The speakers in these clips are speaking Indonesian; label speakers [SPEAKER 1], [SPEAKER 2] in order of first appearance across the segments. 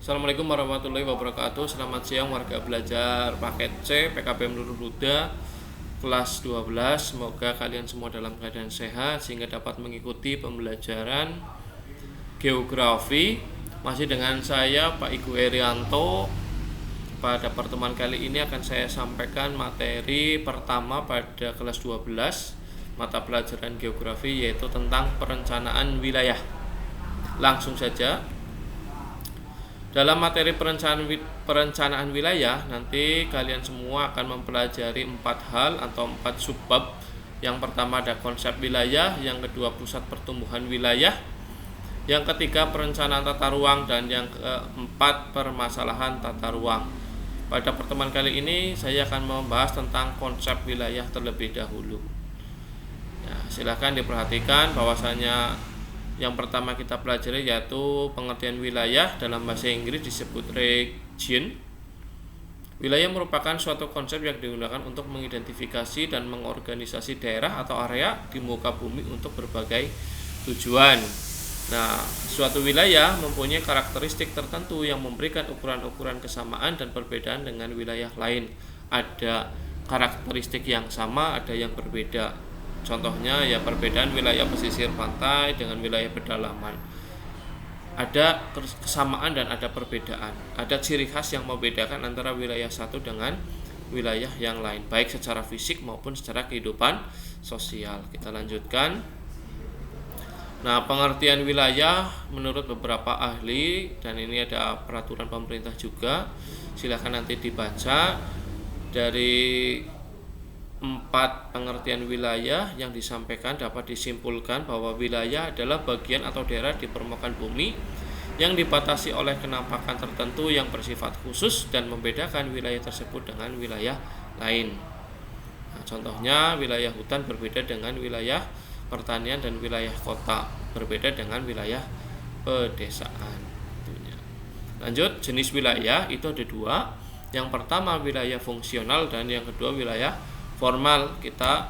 [SPEAKER 1] Assalamualaikum warahmatullahi wabarakatuh. Selamat siang warga belajar paket C PKBM Nurul Huda kelas 12. Semoga kalian semua dalam keadaan sehat sehingga dapat mengikuti pembelajaran geografi. Masih dengan saya Pak Igu Erianto. Pada pertemuan kali ini akan saya sampaikan materi pertama pada kelas 12 mata pelajaran geografi, yaitu tentang perencanaan wilayah. Langsung saja. Dalam materi perencanaan wilayah, nanti kalian semua akan mempelajari 4 hal atau 4 subbab. Yang pertama ada konsep wilayah, yang kedua pusat pertumbuhan wilayah, yang ketiga perencanaan tata ruang, dan yang keempat permasalahan tata ruang. Pada pertemuan kali ini saya akan membahas tentang konsep wilayah terlebih dahulu. Ya, silakan diperhatikan bahwasanya yang pertama kita pelajari yaitu pengertian wilayah. Dalam bahasa Inggris disebut region. Wilayah merupakan suatu konsep yang digunakan untuk mengidentifikasi dan mengorganisasi daerah atau area di muka bumi untuk berbagai tujuan. Nah, suatu wilayah mempunyai karakteristik tertentu yang memberikan ukuran-ukuran kesamaan dan perbedaan dengan wilayah lain. Ada karakteristik yang sama, ada yang berbeda. Contohnya ya perbedaan wilayah pesisir pantai dengan wilayah pedalaman. Ada kesamaan dan ada perbedaan. Ada ciri khas yang membedakan antara wilayah satu dengan wilayah yang lain, baik secara fisik maupun secara kehidupan sosial. Kita lanjutkan. Nah, pengertian wilayah menurut beberapa ahli, dan ini ada peraturan pemerintah juga, silakan nanti dibaca. Dari 4 pengertian wilayah yang disampaikan dapat disimpulkan bahwa wilayah adalah bagian atau daerah di permukaan bumi yang dibatasi oleh kenampakan tertentu yang bersifat khusus dan membedakan wilayah tersebut dengan wilayah lain. Nah, contohnya wilayah hutan berbeda dengan wilayah pertanian dan wilayah kota berbeda dengan wilayah pedesaan. Lanjut, jenis wilayah itu ada 2. Yang pertama wilayah fungsional dan yang kedua wilayah formal. Kita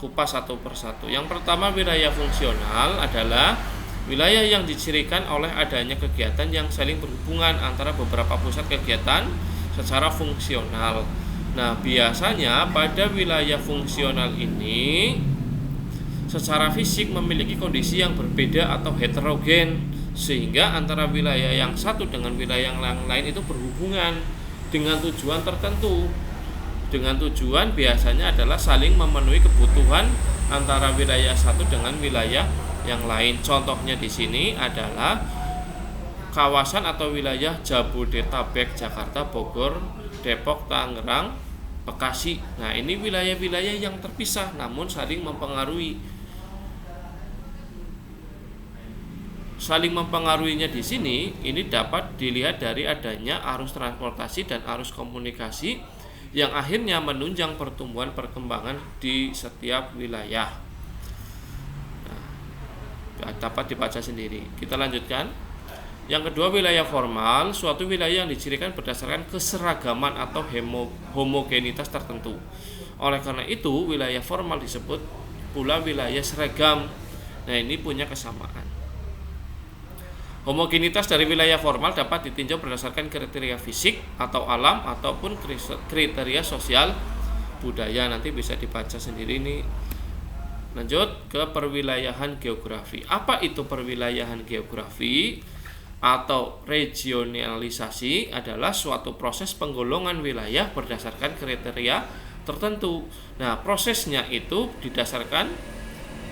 [SPEAKER 1] kupas satu persatu. Yang pertama wilayah fungsional adalah wilayah yang dicirikan oleh adanya kegiatan yang saling berhubungan antara beberapa pusat kegiatan secara fungsional. Nah, biasanya pada wilayah fungsional ini secara fisik memiliki kondisi yang berbeda atau heterogen, sehingga antara wilayah yang satu dengan wilayah yang lain itu berhubungan dengan tujuan tertentu. Dengan tujuan biasanya adalah saling memenuhi kebutuhan antara wilayah satu dengan wilayah yang lain. Contohnya di sini adalah kawasan atau wilayah Jabodetabek, Jakarta, Bogor, Depok, Tangerang, Bekasi. Nah, ini wilayah-wilayah yang terpisah namun saling mempengaruhi. Saling mempengaruhinya di sini ini dapat dilihat dari adanya arus transportasi dan arus komunikasi yang akhirnya menunjang pertumbuhan perkembangan di setiap wilayah. Nah, dapat dibaca sendiri. Kita lanjutkan. Yang kedua wilayah formal, suatu wilayah yang dicirikan berdasarkan keseragaman atau homogenitas tertentu. Oleh karena itu, wilayah formal disebut pula wilayah seragam. Nah, ini punya kesamaan. Homogenitas dari wilayah formal dapat ditinjau berdasarkan kriteria fisik atau alam ataupun kriteria sosial budaya. Nanti bisa dibaca sendiri nih. Lanjut ke perwilayahan geografi. Apa itu perwilayahan geografi atau regionalisasi? Adalah suatu proses penggolongan wilayah berdasarkan kriteria tertentu. Nah, prosesnya itu didasarkan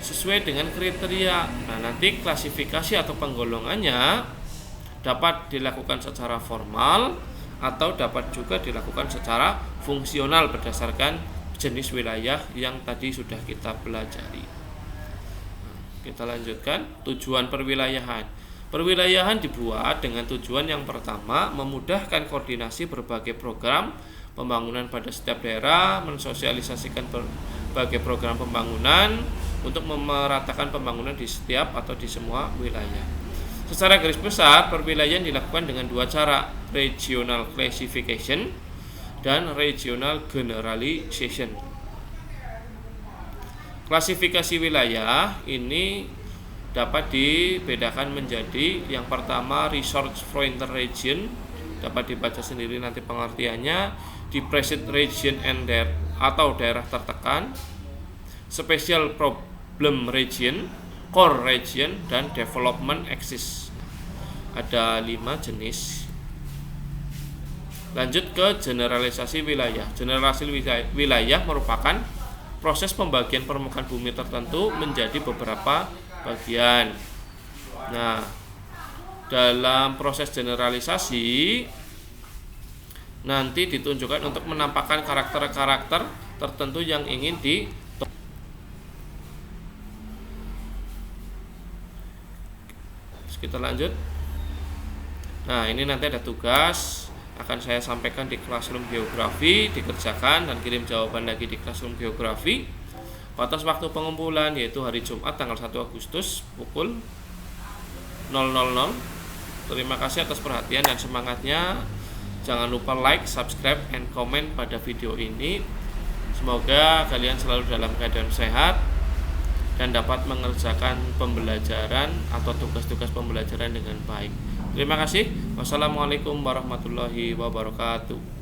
[SPEAKER 1] sesuai dengan kriteria. Nah, nanti klasifikasi atau penggolongannya dapat dilakukan secara formal atau dapat juga dilakukan secara fungsional berdasarkan jenis wilayah yang tadi sudah kita pelajari. Nah, kita lanjutkan. Tujuan perwilayahan. Perwilayahan dibuat dengan tujuan yang pertama memudahkan koordinasi berbagai program pembangunan pada setiap daerah, mensosialisasikan berbagai program pembangunan untuk memeratakan pembangunan di setiap atau di semua wilayah. Secara garis besar, perwilayahan dilakukan dengan 2 cara, regional classification dan regional generalization. Klasifikasi wilayah ini dapat dibedakan menjadi yang pertama resource frontier region, dapat dibaca sendiri nanti pengertiannya, depressed region and atau daerah tertekan, special problem region, core region, dan development axis. Ada 5 jenis. Lanjut ke generalisasi wilayah. Generalisasi wilayah merupakan proses pembagian permukaan bumi tertentu menjadi beberapa bagian. Nah, dalam proses generalisasi nanti ditunjukkan untuk menampakkan karakter-karakter tertentu yang ingin kita lanjut. Nah, ini nanti ada tugas akan saya sampaikan di Classroom Geografi, dikerjakan dan kirim jawaban lagi di Classroom Geografi. Batas waktu pengumpulan yaitu hari Jumat tanggal 1 Agustus pukul 000. Terima kasih atas perhatian dan semangatnya. Jangan lupa like, subscribe, and comment pada video ini. Semoga kalian selalu dalam keadaan sehat dan dapat mengerjakan pembelajaran atau tugas-tugas pembelajaran dengan baik. Terima kasih. Wassalamualaikum warahmatullahi wabarakatuh.